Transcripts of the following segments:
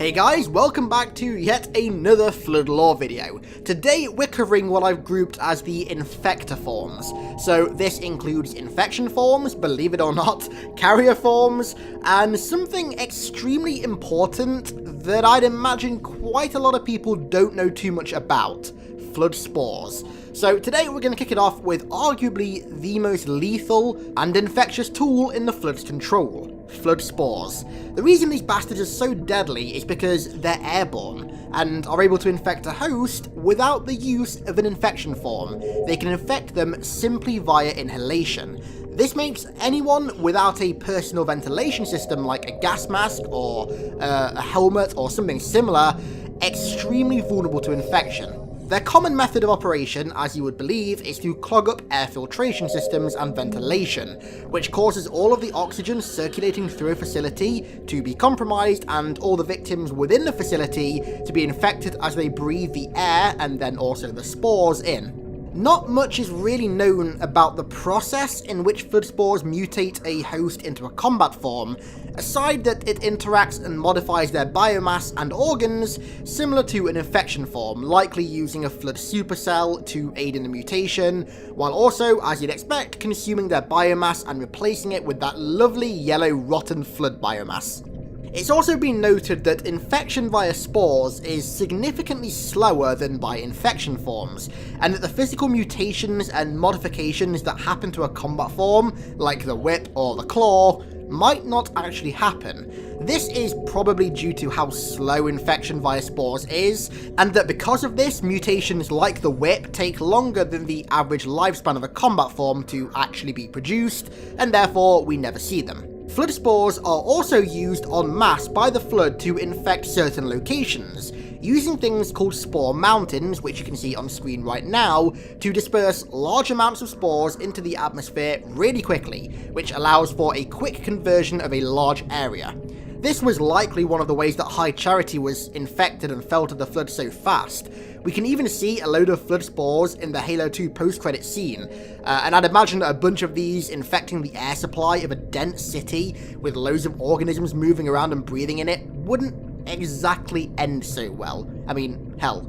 Hey guys, welcome back to yet another Flood lore video. Today we're covering what I've grouped as the Infector Forms. So this includes infection forms, believe it or not, carrier forms, and something extremely important that I'd imagine quite a lot of people don't know too much about: Flood Spores. So today we're going to kick it off with arguably the most lethal and infectious tool in the Flood's control: Flood Spores. The reason these bastards are so deadly is because they're airborne and are able to infect a host without the use of an infection form. They can infect them simply via inhalation. This makes anyone without a personal ventilation system like a gas mask or a helmet or something similar extremely vulnerable to infection. Their common method of operation, as you would believe, is to clog up air filtration systems and ventilation, which causes all of the oxygen circulating through a facility to be compromised and all the victims within the facility to be infected as they breathe the air and then also the spores in. Not much is really known about the process in which flood spores mutate a host into a combat form, aside that it interacts and modifies their biomass and organs similar to an infection form, likely using a flood supercell to aid in the mutation, while also, as you'd expect, consuming their biomass and replacing it with that lovely yellow rotten flood biomass. It's also been noted that infection via spores is significantly slower than by infection forms, and that the physical mutations and modifications that happen to a combat form, like the whip or the claw, might not actually happen. This is probably due to how slow infection via spores is, and that because of this, mutations like the whip take longer than the average lifespan of a combat form to actually be produced, and therefore we never see them. Flood spores are also used en masse by the Flood to infect certain locations, using things called spore mountains, which you can see on screen right now, to disperse large amounts of spores into the atmosphere really quickly, which allows for a quick conversion of a large area. This was likely one of the ways that High Charity was infected and fell to the Flood so fast. We can even see a load of Flood spores in the Halo 2 post-credit scene, and I'd imagine that a bunch of these infecting the air supply of a dense city with loads of organisms moving around and breathing in it wouldn't exactly end so well. I mean, hell,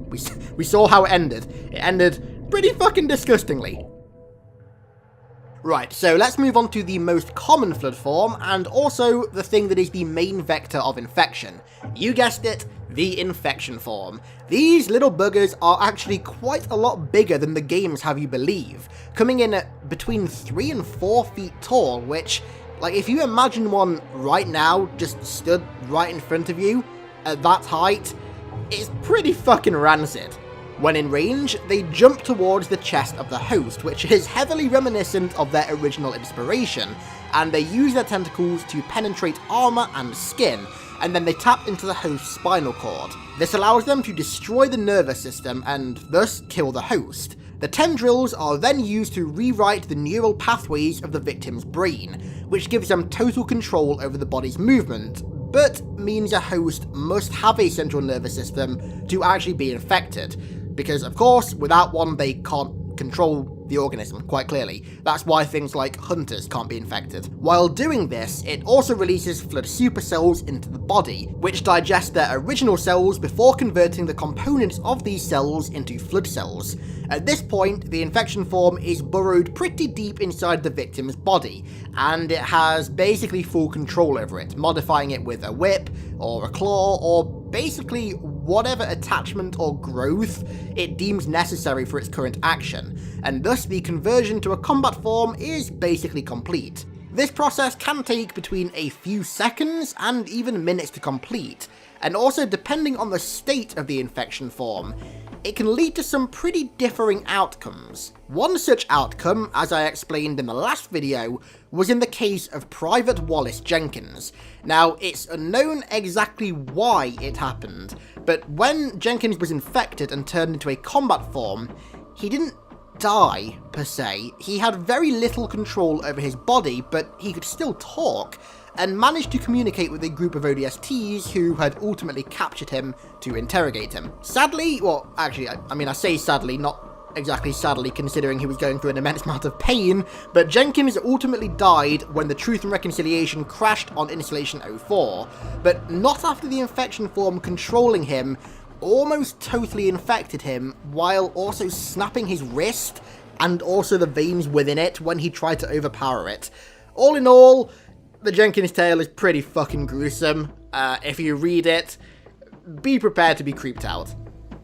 we saw how it ended. It ended pretty fucking disgustingly. Right, so let's move on to the most common flood form, and also the thing that is the main vector of infection. You guessed it, the infection form. These little buggers are actually quite a lot bigger than the games have you believe, coming in at between 3 and 4 feet tall, which, like, if you imagine one right now just stood right in front of you at that height, it's pretty fucking rancid. When in range, they jump towards the chest of the host, which is heavily reminiscent of their original inspiration, and they use their tentacles to penetrate armor and skin, and then they tap into the host's spinal cord. This allows them to destroy the nervous system and thus kill the host. The tendrils are then used to rewrite the neural pathways of the victim's brain, which gives them total control over the body's movement, but means a host must have a central nervous system to actually be infected. Because, of course, without one, they can't control the organism, quite clearly. That's why things like hunters can't be infected. While doing this, it also releases flood supercells into the body, which digest their original cells before converting the components of these cells into flood cells. At this point, the infection form is burrowed pretty deep inside the victim's body, and it has basically full control over it, modifying it with a whip, or a claw, or basically whatever attachment or growth it deems necessary for its current action, and thus the conversion to a combat form is basically complete. This process can take between a few seconds and even minutes to complete, and also depending on the state of the infection form, it can lead to some pretty differing outcomes. One such outcome, as I explained in the last video, was in the case of Private Wallace Jenkins. Now, it's unknown exactly why it happened, but when Jenkins was infected and turned into a combat form, he didn't die, per se. He had very little control over his body, but he could still talk, and managed to communicate with a group of ODSTs who had ultimately captured him to interrogate him. Sadly, well, actually, I say sadly, not exactly sadly considering he was going through an immense amount of pain, but Jenkins ultimately died when the Truth and Reconciliation crashed on Installation 04, but not after the infection form controlling him almost totally infected him, while also snapping his wrist and also the veins within it when he tried to overpower it. All in all, the Jenkins tale is pretty fucking gruesome. If you read it, be prepared to be creeped out.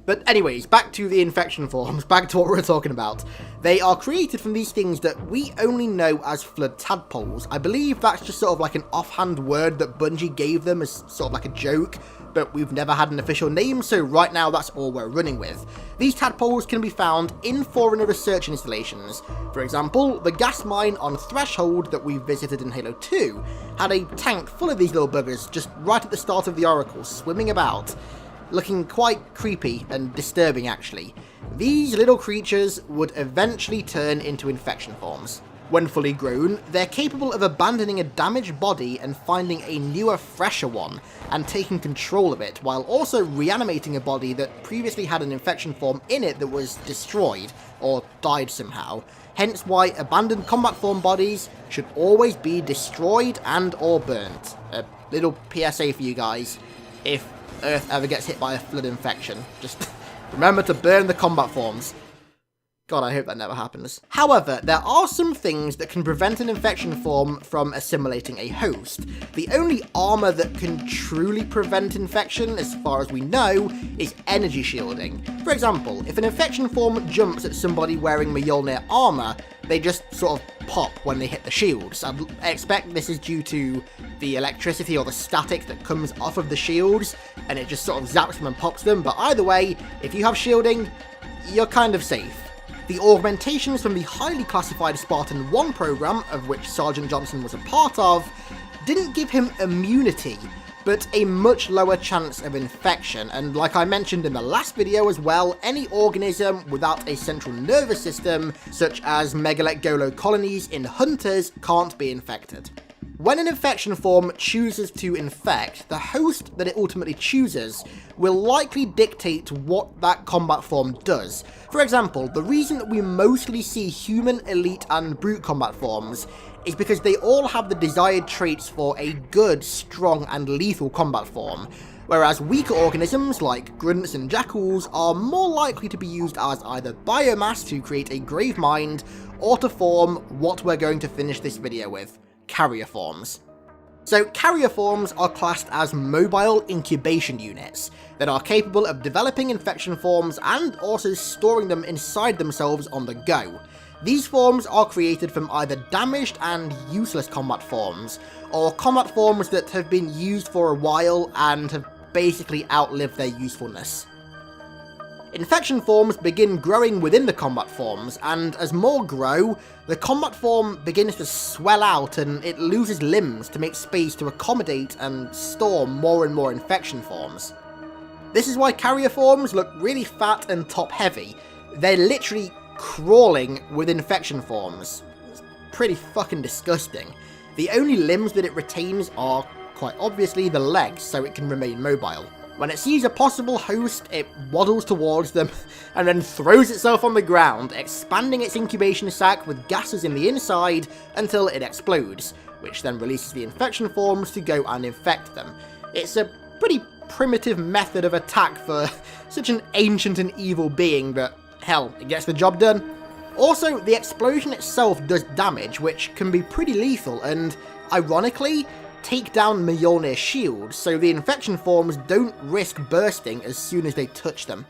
But anyways, back to the infection forms, back to what we're talking about. They are created from these things that we only know as flood tadpoles. I believe that's just sort of like an offhand word that Bungie gave them as sort of like a joke, but we've never had an official name, so right now that's all we're running with. These tadpoles can be found in Forerunner research installations. For example, the gas mine on Threshold that we visited in Halo 2 had a tank full of these little buggers just right at the start of the Oracle, swimming about, looking quite creepy and disturbing actually. These little creatures would eventually turn into infection forms. When fully grown, they're capable of abandoning a damaged body and finding a newer, fresher one, and taking control of it, while also reanimating a body that previously had an infection form in it that was destroyed, or died somehow. Hence why abandoned combat form bodies should always be destroyed and or burnt. A little PSA for you guys, if Earth ever gets hit by a flood infection, just remember to burn the combat forms. God, I hope that never happens. However, there are some things that can prevent an infection form from assimilating a host. The only armor that can truly prevent infection, as far as we know, is energy shielding. For example, if an infection form jumps at somebody wearing Mjolnir armor, they just sort of pop when they hit the shields. I expect this is due to the electricity or the static that comes off of the shields, and it just sort of zaps them and pops them, but either way, if you have shielding, you're kind of safe. The augmentations from the highly classified Spartan 1 program, of which Sergeant Johnson was a part of, didn't give him immunity, but a much lower chance of infection, and like I mentioned in the last video as well, any organism without a central nervous system, such as Megalith Golo colonies in Hunters, can't be infected. When an infection form chooses to infect, the host that it ultimately chooses will likely dictate what that combat form does. For example, the reason that we mostly see human, elite, and brute combat forms is because they all have the desired traits for a good, strong, and lethal combat form, whereas weaker organisms like grunts and jackals are more likely to be used as either biomass to create a grave mind, or to form what we're going to finish this video with. Carrier forms. So carrier forms are classed as mobile incubation units that are capable of developing infection forms and also storing them inside themselves on the go. These forms are created from either damaged and useless combat forms, or combat forms that have been used for a while and have basically outlived their usefulness. Infection forms begin growing within the combat forms, and as more grow, the combat form begins to swell out and it loses limbs to make space to accommodate and store more and more infection forms. This is why carrier forms look really fat and top heavy. They're literally crawling with infection forms. It's pretty fucking disgusting. The only limbs that it retains are, quite obviously, the legs, so it can remain mobile. When it sees a possible host, it waddles towards them, and then throws itself on the ground, expanding its incubation sac with gases in the inside until it explodes, which then releases the infection forms to go and infect them. It's a pretty primitive method of attack for such an ancient and evil being, but hell, it gets the job done. Also, the explosion itself does damage, which can be pretty lethal, and ironically, take down Mjolnir shields, so the infection forms don't risk bursting as soon as they touch them.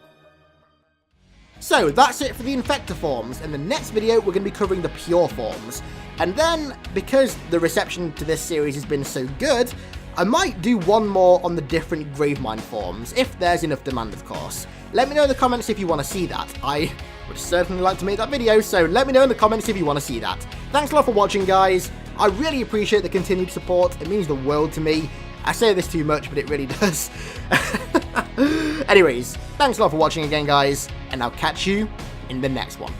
So that's it for the infector forms. In the next video we're going to be covering the pure forms, and then, because the reception to this series has been so good, I might do one more on the different Gravemind forms, if there's enough demand of course. Let me know in the comments if you want to see that. I would certainly like to make that video, so let me know in the comments if you want to see that. Thanks a lot for watching, guys. I really appreciate the continued support, it means the world to me. I say this too much, but it really does. Anyways, thanks a lot for watching again, guys, and I'll catch you in the next one.